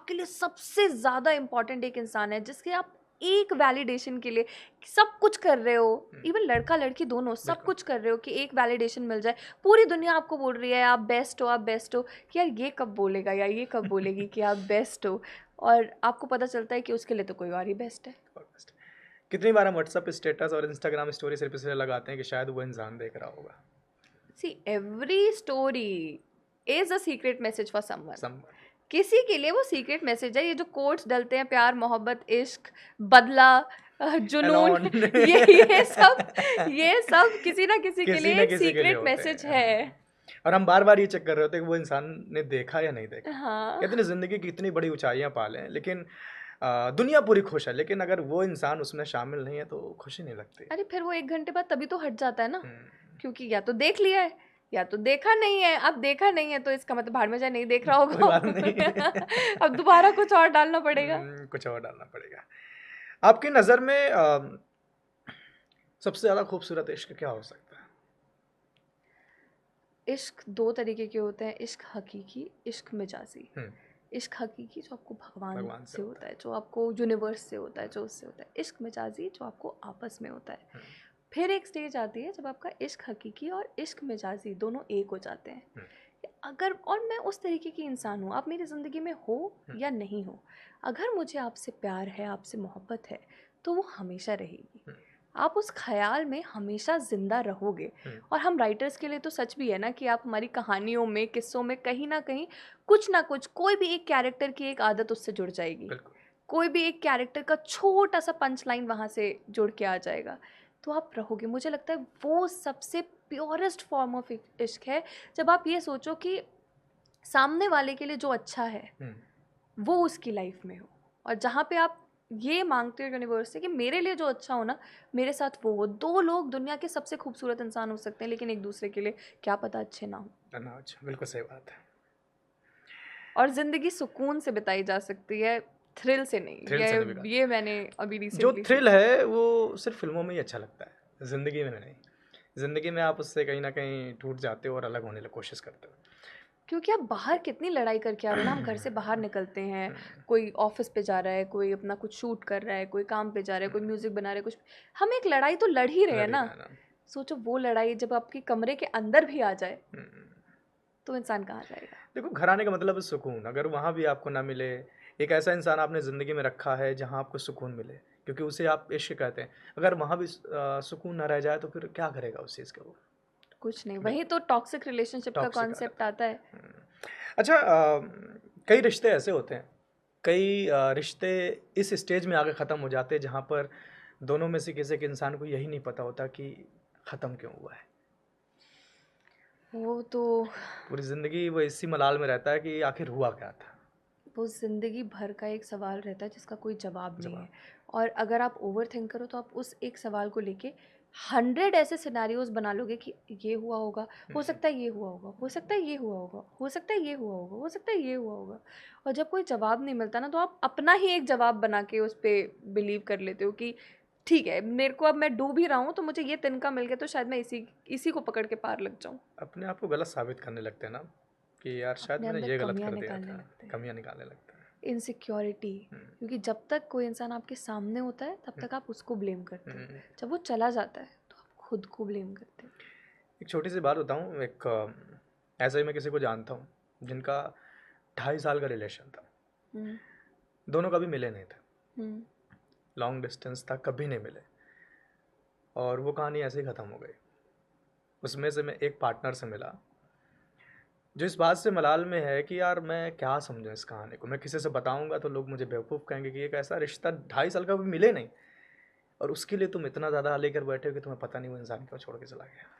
लिए सबसे ज़्यादा इम्पोर्टेंट एक इंसान है, जिसके आप एक वैलिडेशन के लिए सब कुछ कर रहे हो, इवन लड़का लड़की दोनों सब बिल्कुल कुछ कर रहे हो कि एक वैलिडेशन मिल जाए। पूरी दुनिया आपको बोल रही है आप बेस्ट हो, आप बेस्ट हो, कि यार ये कब बोलेगा या ये कब बोलेगी कि आप बेस्ट हो, और आपको पता चलता है कि उसके लिए तो कोई और ही बेस्ट है। ऑलमोस्ट। कितनी बार हम व्हाट्सएप स्टेटस और इंस्टाग्राम स्टोरी सिर्फ इसलिए लगाते हैं कि शायद वो इंसान देख रहा होगा। See every story is a secret message for someone. Some किसी के लिए वो सीक्रेट मैसेज है। ये जो कोट्स डलते हैं, प्यार, मोहब्बत, इश्क, बदला, जुनून, एनॉन। ये सब किसी ना किसी के किसी लिए न एक किसी के लिए सीक्रेट होते मैसेज हैं, है। हाँ। और हम बार बार ये चेक कर रहे होते हैं कि वो इंसान ने देखा या नहीं देखा। हाँ। कहते हैं ना, जिंदगी की इतनी बड़ी ऊंचाइयां पाले हैं, लेकिन दुनिया पूरी खुश है, लेकिन अगर वो इंसान उसमें शामिल नहीं है तो खुशी नहीं लगती। अरे फिर वो 1 घंटे बाद तभी तो हट जाता है ना, हम्म, क्योंकि या तो देख लिया है या तो देखा नहीं है। अब देखा नहीं है तो इसका मतलब भाड़ में जाए, नहीं देख रहा कोई होगा। बात नहीं। अब दोबारा कुछ और डालना पड़ेगा। कुछ और डालना पड़ेगा। आपकी नज़र में सबसे ज़्यादा खूबसूरत इश्क क्या हो सकता है? इश्क 2 तरीके के होते हैं, इश्क हकीकी, इश्क मिजाजी। हम्म, इश्क हकीकी जो आपको भगवान भगवान से से होता होता है। है, जो आपको यूनिवर्स से होता है, जो उससे होता है। इश्क मिजाजी जो आपको आपस में होता है। हम्म, फिर एक स्टेज आती है जब आपका इश्क हकीकी और इश्क मिजाजी दोनों एक हो जाते हैं। हम्म, अगर और मैं उस तरीके की इंसान हूँ, आप मेरी ज़िंदगी में हो हम्म, या नहीं हो, अगर मुझे आपसे प्यार है, आपसे मोहब्बत है, तो वो हमेशा रहेगी। हम्म, आप उस ख़याल में हमेशा ज़िंदा रहोगे। हम्म, और हम राइटर्स के लिए तो सच भी है ना कि आप हमारी कहानियों में, किस्सों में कहीं ना कहीं कुछ ना कुछ, कोई भी एक कैरेक्टर की एक आदत उससे जुड़ जाएगी। बिल्कुल। कोई भी एक कैरेक्टर का छोटा सा पंच लाइन वहाँ से जुड़ के आ जाएगा, तो आप रहोगे। मुझे लगता है वो सबसे प्योरेस्ट फॉर्म ऑफ इश्क है, जब आप ये सोचो कि सामने वाले के लिए जो अच्छा है हम्म, वो उसकी लाइफ में हो, और जहाँ पे आप ये मांगते हो यूनिवर्स से कि मेरे लिए जो अच्छा हो ना, मेरे साथ वो हो। 2 लोग दुनिया के सबसे खूबसूरत इंसान हो सकते हैं, लेकिन एक दूसरे के लिए क्या पता अच्छे ना हो। अनाज बिल्कुल सही बात है। और ज़िंदगी सुकून से बिताई जा सकती है, थ्रिल से नहीं। थ्रिल से नहीं बिका। ये मैंने अभी जो रिसेंटली थ्रिल सीखा। है वो सिर्फ फिल्मों में ही अच्छा लगता है, जिंदगी में नहीं। जिंदगी में आप उससे कहीं ना कहीं टूट जाते हो और अलग होने की कोशिश करते हो। क्योंकि आप बाहर कितनी लड़ाई करके आ रहे हो ना, हम घर से बाहर निकलते हैं, कोई ऑफिस पे जा रहा है, कोई अपना कुछ शूट कर रहा है, कोई काम पे जा रहा है, कोई म्यूजिक बना रहा है, कुछ, हम एक लड़ाई तो लड़ ही रहे हैं लड़ ही ना। रहा है ना। सोचो वो लड़ाई जब आपके कमरे के अंदर भी आ जाए, हम्म, तो इंसान कहाँ जाएगा। देखो, घर आने का मतलब है सुकून। अगर वहाँ भी आपको ना मिले, एक ऐसा इंसान आपने ज़िंदगी में रखा है जहाँ आपको सुकून मिले, क्योंकि उसे आप इश्क कहते हैं, अगर वहाँ भी सुकून ना रह जाए तो फिर क्या करेगा उस चीज़ का वो। कुछ नहीं, वही बिल्कुल तो टॉक्सिक रिलेशनशिप का टॉक्सिक आ कॉन्सेप्ट जाता आता है। है। अच्छा, कई रिश्ते ऐसे होते हैं, कई रिश्ते इस स्टेज में आके ख़त्म हो जाते हैं जहाँ पर दोनों में से किसी एक इंसान को यही नहीं पता होता कि ख़त्म क्यों हुआ है। वो तो पूरी ज़िंदगी वो इसी मलाल में रहता है कि आखिर हुआ क्या था। वो ज़िंदगी भर का एक सवाल रहता है जिसका कोई जवाब नहीं है। जवाब। और अगर आप ओवर थिंक करो तो आप उस एक सवाल को लेके 100 ऐसे सिनेरियोज बना लोगे कि ये हुआ होगा, हो सकता है ये हुआ होगा, हो सकता है ये हुआ होगा, हो सकता है ये हुआ होगा, हो सकता है ये हुआ होगा। और जब कोई जवाब नहीं मिलता ना तो आप अपना ही एक जवाब बना के उस पर बिलीव कर लेते हो कि ठीक है, मेरे को अब मैं डूब ही रहा हूँ तो मुझे ये तिनका मिल गया तो शायद मैं इसी इसी को पकड़ के पार लग जाऊँ। अपने आप को गलत साबित करने लगते हैं ना, कि यार शायद अपने मैंने अंदर ये गलत कमियाँ कर दिया निकालने था। लगते हैं, कमियां निकालने लगते हैं। इनसिक्योरिटी। हम्म, क्योंकि जब तक कोई इंसान आपके सामने होता है तब हम्म, तक आप उसको ब्लेम करते हो, हम्म। जब वो चला जाता है तो आप खुद को ब्लेम करते हो। एक छोटी सी बात बताऊँ, एक ऐसे ही मैं किसी को जानता हूँ जिनका 2.5 साल का रिलेशन था। हम्म। दोनों कभी मिले नहीं थे, हम्म। लॉन्ग डिस्टेंस था, कभी नहीं मिले, और वो कहानी ऐसे ही ख़त्म हो गई। उसमें से मैं एक पार्टनर से मिला जो इस बात से मलाल में है कि यार मैं क्या समझूं इस कहानी को, मैं किसी से बताऊंगा तो लोग मुझे बेवकूफ़ कहेंगे कि एक ऐसा रिश्ता 2.5 साल का भी मिले नहीं, और उसके लिए तुम इतना ज़्यादा लेकर बैठे हो कि तुम्हें पता नहीं वो इंसान क्यों छोड़ के चला गया।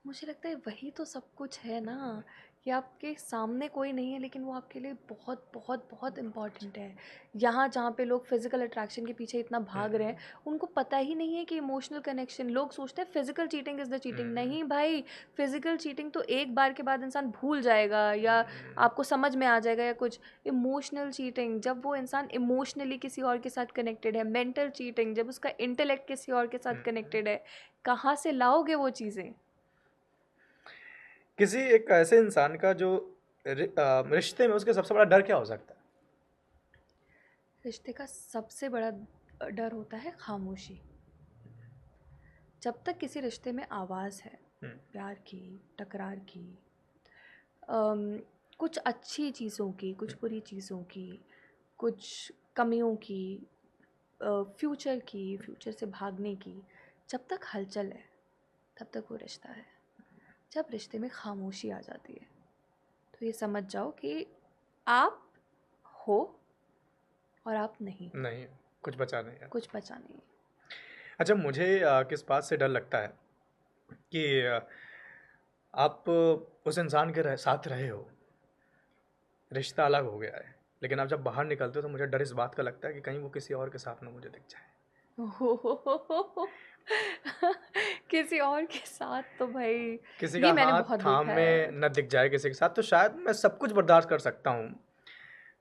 मुझे लगता है वही तो सब कुछ है ना, कि आपके सामने कोई नहीं है लेकिन वो आपके लिए बहुत बहुत बहुत बहुत कुछ। इम्पॉर्टेंट है। यहाँ जहाँ पे लोग फिजिकल अट्रैक्शन के पीछे इतना भाग रहे हैं, हम्म, उनको पता ही नहीं है कि इमोशनल कनेक्शन, लोग सोचते हैं physical cheating is the cheating. हम्म, नहीं भाई, फिजिकल चीटिंग तो एक बार के बाद इंसान भूल जाएगा या हम्म, आपको समझ में आ जाएगा या कुछ। इमोशनल चीटिंग, जब वो इंसान इमोशनली किसी और के साथ कनेक्टेड है। मेंटल चीटिंग, जब उसका इंटेलेक्ट किसी और के साथ हम्म। कनेक्टेड है। कहाँ से लाओगे वो चीज़ें? किसी एक ऐसे इंसान का जो रिश्ते में उसके सबसे बड़ा डर क्या हो सकता है? रिश्ते का सबसे बड़ा डर होता है खामोशी। जब तक किसी रिश्ते में आवाज़ है, हम्म, प्यार की, टकरार की, अम, कुछ अच्छी चीज़ों की, कुछ बुरी चीज़ों की, कुछ कमियों की, फ्यूचर की, फ्यूचर से भागने की, जब तक हलचल है तब तक वो रिश्ता है। जब रिश्ते में खामोशी आ जाती है तो ये समझ जाओ कि आप हो और आप नहीं हो, नहीं, कुछ बचा नहीं है। कुछ बचा नहीं है। अच्छा, मुझे किस बात से डर लगता है कि आप उस इंसान के साथ रहे हो, रिश्ता अलग हो गया है, लेकिन आप जब बाहर निकलते हो तो मुझे डर इस बात का लगता है कि कहीं वो किसी और के साथ ना मुझे दिख जाए। किसी और के साथ तो भाई, किसी ये का मैंने हाथ बहुत देखा थामे है। न दिख जाए किसी के साथ, तो शायद मैं सब कुछ बर्दाश्त कर सकता हूँ।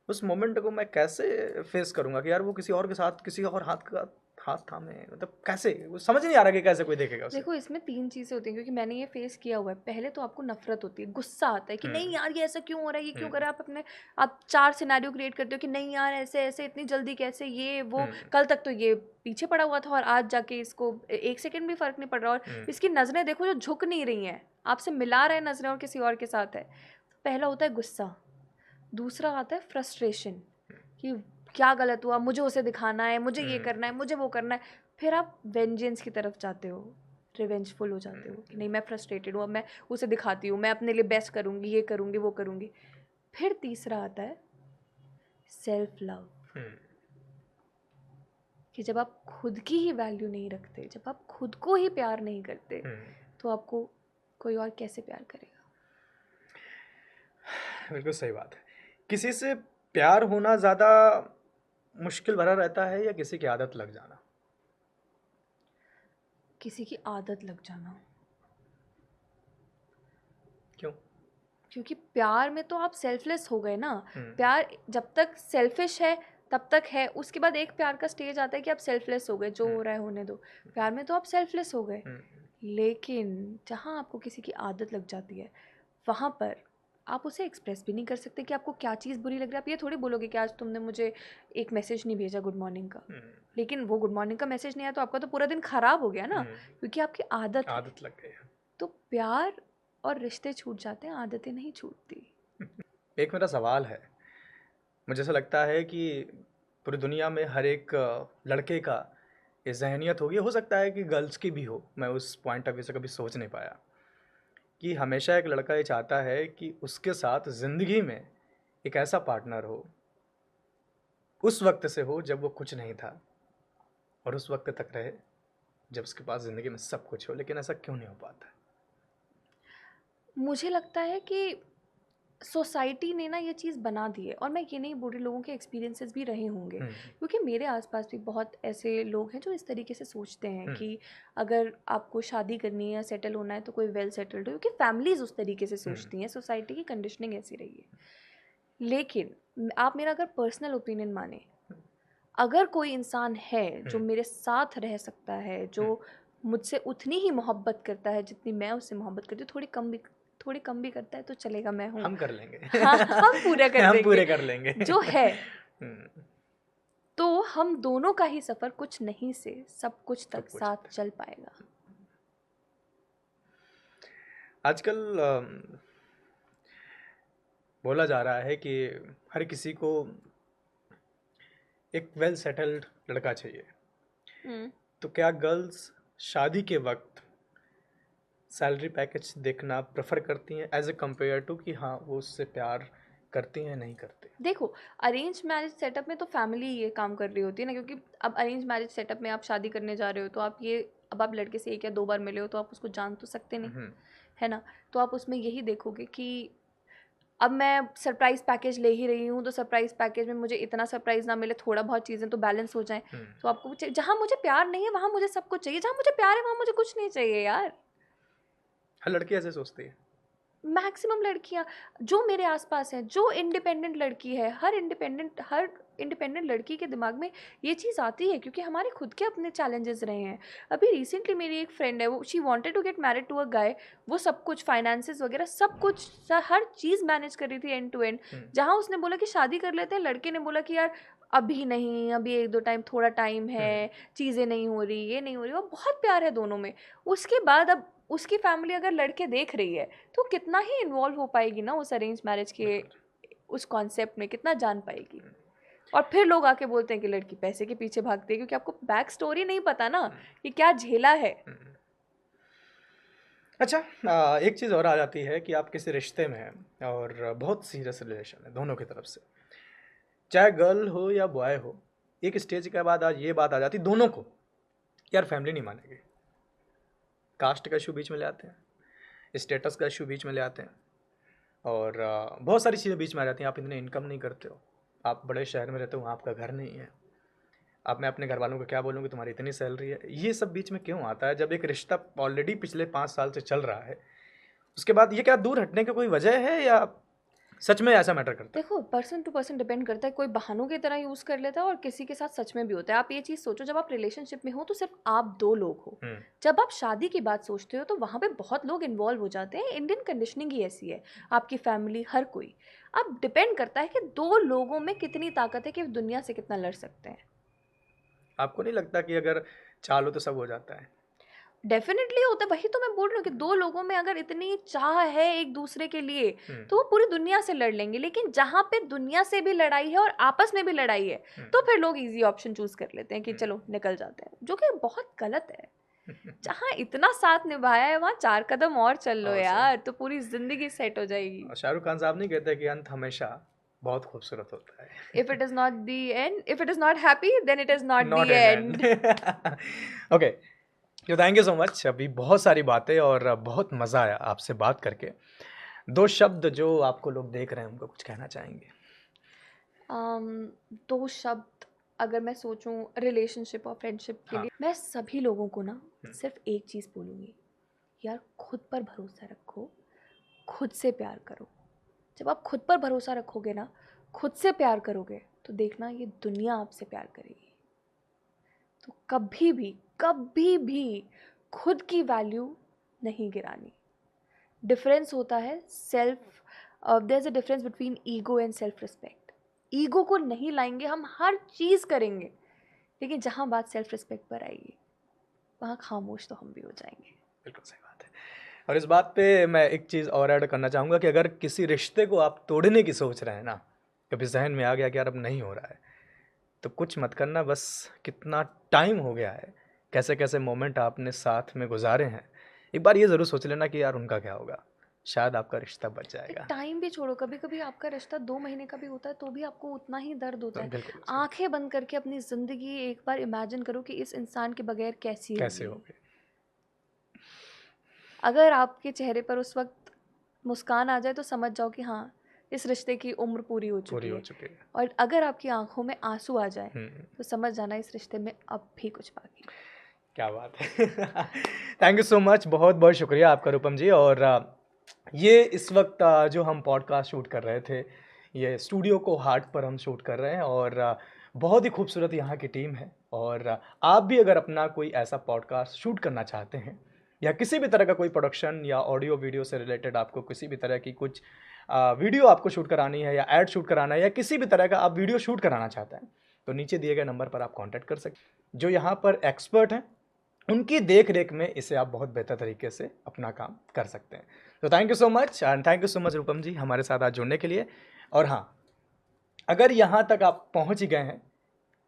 उस मोमेंट को मैं कैसे फेस करूँगा कि यार वो किसी और के साथ किसी और हाथ थामे, मतलब कैसे, वो समझ नहीं आ रहा कि कैसे कोई देखेगा उसे। देखो, इसमें 3 चीज़ें होती हैं क्योंकि मैंने ये फेस किया हुआ है। पहले तो आपको नफ़रत होती है, गुस्सा आता है कि हम्म, नहीं यार ये ऐसा क्यों हो रहा है, ये क्यों कर हम्म, रहा है। आप 4 सिनेरियो क्रिएट करते हो कि नहीं यार ऐसे-ऐसे इतनी जल्दी कैसे, ये वो, हम्म, कल तक तो ये पीछे पड़ा हुआ था और आज जाके इसको 1 सेकंड भी फ़र्क नहीं पड़ रहा, और हम्म, इसकी नज़रें देखो जो झुक नहीं रही हैं, आपसे मिला रहे हैं नज़रें और किसी और के साथ है। तो पहला होता है गुस्सा, दूसरा आता है फ्रस्ट्रेशन कि क्या गलत हुआ, मुझे उसे दिखाना है, मुझे ये करना है, हम्म, मुझे वो करना है। फिर आप वेंजेंस की तरफ जाते हो, रिवेंजफुल हो जाते हो कि हम्म, नहीं मैं फ्रस्ट्रेटेड हूँ, अब मैं उसे दिखाती हूँ, मैं अपने लिए बेस्ट करूँगी, ये करूँगी, वो करूँगी। फिर तीसरा आता है सेल्फ लव, हम्म, कि जब आप खुद की ही वैल्यू नहीं रखते, जब आप खुद को ही प्यार नहीं करते, हम्म। तो आपको कोई और कैसे प्यार करेगा? बिल्कुल सही बात है। किसी से प्यार होना ज़्यादा मुश्किल भरा रहता है या किसी की आदत लग जाना? किसी की आदत लग जाना। क्यों? क्योंकि प्यार में तो आप सेल्फलेस हो गए ना। हम्म, प्यार जब तक सेल्फिश है तब तक है, उसके बाद एक प्यार का स्टेज आता है कि आप सेल्फलेस हो गए, जो हम्म, हो रहा है होने दो। प्यार में तो आप सेल्फलेस हो गए। हम्म, लेकिन जहाँ आपको किसी की आदत लग जाती है, वहाँ पर आप उसे एक्सप्रेस भी नहीं कर सकते कि आपको क्या चीज़ बुरी लग रही है। आप ये थोड़ी बोलोगे कि आज तुमने मुझे एक मैसेज नहीं भेजा गुड मॉर्निंग का, हम्म, लेकिन वो गुड मॉर्निंग का मैसेज नहीं आया तो आपका तो पूरा दिन खराब हो गया ना, हम्म। क्योंकि आपकी आदत है। आदत लग गई है। तो प्यार और रिश्ते छूट जाते हैं, आदतें नहीं छूटती। एक मेरा सवाल है, मुझे ऐसा लगता है कि पूरी दुनिया में हर एक लड़के का ये ज़हनियत होगी, हो सकता है कि गर्ल्स की भी हो, मैं उस पॉइंट ऑफ व्यू से कभी सोच नहीं पाया कि हमेशा एक लड़का ये चाहता है कि उसके साथ ज़िंदगी में एक ऐसा पार्टनर हो, उस वक्त से हो जब वो कुछ नहीं था, और उस वक्त तक रहे जब उसके पास ज़िंदगी में सब कुछ हो। लेकिन ऐसा क्यों नहीं हो पाता है? मुझे लगता है कि सोसाइटी ने ना ये चीज़ बना दी है, और मैं ये नहीं बोल रही, लोगों के एक्सपीरियंसेस भी रहे होंगे, क्योंकि मेरे आसपास भी बहुत ऐसे लोग हैं जो इस तरीके से सोचते हैं कि अगर आपको शादी करनी है या सेटल होना है तो कोई वेल सेटल्ड हो, क्योंकि फैमिलीज उस तरीके से सोचती हैं, सोसाइटी की कंडीशनिंग ऐसी रही है। लेकिन आप मेरा अगर पर्सनल ओपिनियन माने, अगर कोई इंसान है जो मेरे साथ रह सकता है, जो मुझसे उतनी ही मोहब्बत करता है जितनी मैं उससे मोहब्बत करती हूँ, थोड़ी कम भी करता है तो चलेगा, मैं हूँ। हम कर लेंगे। हाँ, हम पूरा कर हम देंगे पूरे कर लेंगे। जो है। हम्म, तो हम दोनों का ही सफ़र कुछ नहीं से सब कुछ तक कुछ साथ चल पाएगा। आजकल बोला जा रहा है कि हर किसी को एक वेल सेटल्ड लड़का चाहिए। हम्म। तो क्या गर्ल्स शादी के वक्त सैलरी पैकेज देखना प्रेफर करती हैं एज ए कम्पेयर टू कि हाँ वो उससे प्यार करती हैं नहीं करती? देखो, अरेंज मैरिज सेटअप में तो फैमिली ये काम कर रही होती है ना, क्योंकि अब अरेंज मैरिज सेटअप में आप शादी करने जा रहे हो तो आप ये, अब आप लड़के से 1 या 2 बार मिले हो तो आप उसको जान तो सकते नहीं, है ना। तो आप उसमें यही देखोगे कि अब मैं सरप्राइज़ पैकेज ले ही रही हूँ, तो सरप्राइज़ पैकेज में मुझे इतना सरप्राइज़ ना मिले, थोड़ा बहुत चीज़ें तो बैलेंस हो जाएं। तो आपको जहाँ मुझे प्यार नहीं है वहाँ मुझे सब कुछ चाहिए, जहाँ मुझे प्यार है वहाँ मुझे कुछ नहीं चाहिए यार। हर लड़की ऐसे सोचती है। मैक्सिमम लड़कियां जो मेरे आसपास हैं, जो इंडिपेंडेंट लड़की है, हर इंडिपेंडेंट लड़की के दिमाग में ये चीज़ आती है, क्योंकि हमारे खुद के अपने चैलेंजेस रहे हैं। अभी रिसेंटली मेरी एक फ्रेंड है, वो she wanted to get married to a guy, वो सब कुछ फाइनेंसेस वगैरह सब कुछ हर चीज़ मैनेज कर रही थी एंड टू एंड। जहाँ उसने बोला कि शादी कर लेते हैं, लड़के ने बोला कि यार अभी नहीं, अभी 1-2 टाइम, थोड़ा टाइम है, चीज़ें नहीं हो रही, ये नहीं हो रही, और बहुत प्यार है दोनों में। उसके बाद अब उसकी फैमिली अगर लड़के देख रही है तो कितना ही इन्वॉल्व हो पाएगी ना उस अरेंज मैरिज के उस कॉन्सेप्ट में, कितना जान पाएगी। और फिर लोग आके बोलते हैं कि लड़की पैसे के पीछे भागती है, क्योंकि आपको बैक स्टोरी नहीं पता ना कि क्या झेला है। अच्छा, एक चीज़ और आ जाती है कि आप किसी रिश्ते में हैं और बहुत सीरियस रिलेशन है दोनों की तरफ से, चाहे गर्ल हो या बॉय हो। एक स्टेज के बाद आज ये बात आ जाती दोनों को, यार फैमिली नहीं मानेगी, कास्ट का इशू बीच में ले आते हैं, स्टेटस का इशू बीच में ले आते हैं, और बहुत सारी चीज़ें बीच में आ जाती हैं। आप इतने इनकम नहीं करते हो, आप बड़े शहर में रहते हो, वहाँ आपका घर नहीं है, अब मैं अपने घर वालों को क्या बोलूँ कि तुम्हारी इतनी सैलरी है। ये सब बीच में क्यों आता है जब एक रिश्ता ऑलरेडी पिछले 5 साल से चल रहा है? उसके बाद ये क्या दूर हटने की कोई वजह है या सच में ऐसा मैटर करता है? देखो, पर्सन टू पर्सन डिपेंड करता है, कोई बहानों की तरह यूज़ कर लेता है और किसी के साथ सच में भी होता है। आप ये चीज़ सोचो, जब आप रिलेशनशिप में हो तो सिर्फ आप 2 लोग हो। जब आप शादी की बात सोचते हो तो वहाँ पे बहुत लोग इन्वॉल्व हो जाते हैं। इंडियन कंडीशनिंग ही ऐसी है, आपकी फैमिली, हर कोई। अब डिपेंड करता है कि 2 लोगों में कितनी ताकत है कि दुनिया से कितना लड़ सकते हैं। आपको नहीं लगता कि अगर चालो तो सब हो जाता है? डेफिनेटली होता है, वही तो मैं बोल रही हूँ कि 2 लोगों में अगर इतनी चाह है एक दूसरे के लिए तो वो पूरी दुनिया से लड़ लेंगे। लेकिन जहाँ पे दुनिया से भी लड़ाई है और आपस में भी लड़ाई है तो फिर लोग इजी ऑप्शन चूज कर लेते हैं कि चलो निकल जाते हैं, जो कि बहुत गलत है। जहाँ इतना साथ निभाया है वहाँ 4 कदम और चल लो और सही। यार, तो पूरी जिंदगी सेट हो जाएगी। और शाहरुख खान साहब नहीं कहते कि अंत हमेशा बहुत खूबसूरत होता है? If it is not the end, if it is not happy then it is not the not an end. End. Okay, तो थैंक यू सो मच। अभी बहुत सारी बातें और बहुत मज़ा आया आपसे बात करके। 2 शब्द जो आपको लोग देख रहे हैं उनको कुछ कहना चाहेंगे? 2 शब्द अगर मैं सोचूं रिलेशनशिप और फ्रेंडशिप के लिए, मैं सभी लोगों को ना सिर्फ एक चीज़ बोलूँगी, यार खुद पर भरोसा रखो, खुद से प्यार करो। जब आप खुद पर भरोसा रखोगे ना, खुद से प्यार करोगे, तो देखना ये दुनिया आपसे प्यार करेगी। तो कभी भी खुद की वैल्यू नहीं गिरानी। डिफरेंस होता है self, there is a difference between ego and self respect. Ego को नहीं लाएंगे, हम हर चीज़ करेंगे, लेकिन जहाँ बात सेल्फ रिस्पेक्ट पर आएगी वहाँ खामोश तो हम भी हो जाएंगे। बिल्कुल सही बात है। और इस बात पे मैं एक चीज़ और ऐड करना चाहूँगा कि अगर किसी रिश्ते को आप तोड़ने की सोच रहे हैं ना, कभी जहन में आ गया कि यार अब नहीं हो रहा है, तो कुछ मत करना। बस कितना टाइम हो गया है, कैसे कैसे मोमेंट आपने साथ में गुजारे हैं, एक बार ये ज़रूर सोच लेना कि यार उनका क्या होगा, शायद आपका रिश्ता बच जाएगा। टाइम भी छोड़ो, कभी कभी आपका रिश्ता 2 महीने का भी होता है तो भी आपको उतना ही दर्द होता तो है। बिल्कुल आंखें बंद करके अपनी ज़िंदगी एक बार इमेजिन करो कि इस इंसान के बगैर कैसी कैसे होगी। होगे। अगर आपके चेहरे पर उस वक्त मुस्कान आ जाए तो समझ जाओ कि हाँ, इस रिश्ते की उम्र पूरी हो पूरी चुकी हो है। चुकी है। और अगर आपकी आंखों में आंसू आ जाए हम्म, तो समझ जाना इस रिश्ते में अब भी कुछ बाकी है। क्या बात है। थैंक यू सो मच, बहुत बहुत शुक्रिया आपका रूपम जी। और ये इस वक्त जो हम पॉडकास्ट शूट कर रहे थे, ये स्टूडियो को हाट पर हम शूट कर रहे हैं और बहुत ही खूबसूरत यहाँ की टीम है। और आप भी अगर अपना कोई ऐसा पॉडकास्ट शूट करना चाहते हैं या किसी भी तरह का कोई प्रोडक्शन या ऑडियो वीडियो से रिलेटेड आपको किसी भी तरह की कुछ वीडियो आपको शूट करानी है या एड शूट कराना है या किसी भी तरह का आप वीडियो शूट कराना चाहते हैं, तो नीचे दिए गए नंबर पर आप कांटेक्ट कर सकते हैं। जो यहाँ पर एक्सपर्ट हैं उनकी देख रेख में इसे आप बहुत बेहतर तरीके से अपना काम कर सकते हैं। तो thank you so much and thank you so much Rupam ji हमारे साथ आज जुड़ने के लिए। और हाँ, अगर यहाँ तक आप पहुँच ही गए हैं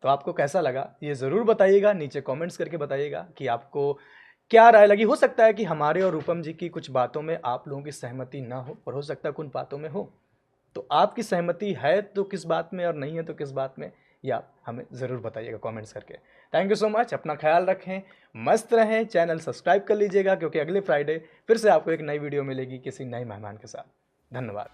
तो आपको कैसा लगा ये ज़रूर बताइएगा, नीचे कमेंट्स करके बताइएगा कि आपको क्या राय लगी। हो सकता है कि हमारे और रूपम जी की कुछ बातों में आप लोगों की सहमति ना हो और हो सकता है कुछ बातों में हो, तो आपकी सहमति है तो किस बात में और नहीं है तो किस बात में, ये आप हमें ज़रूर बताइएगा कमेंट्स करके। थैंक यू सो मच, अपना ख्याल रखें, मस्त रहें, चैनल सब्सक्राइब कर लीजिएगा क्योंकि अगले फ्राइडे फिर से आपको एक नई वीडियो मिलेगी किसी नए मेहमान के साथ। धन्यवाद।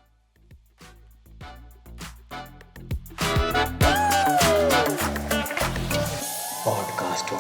पॉडकास्ट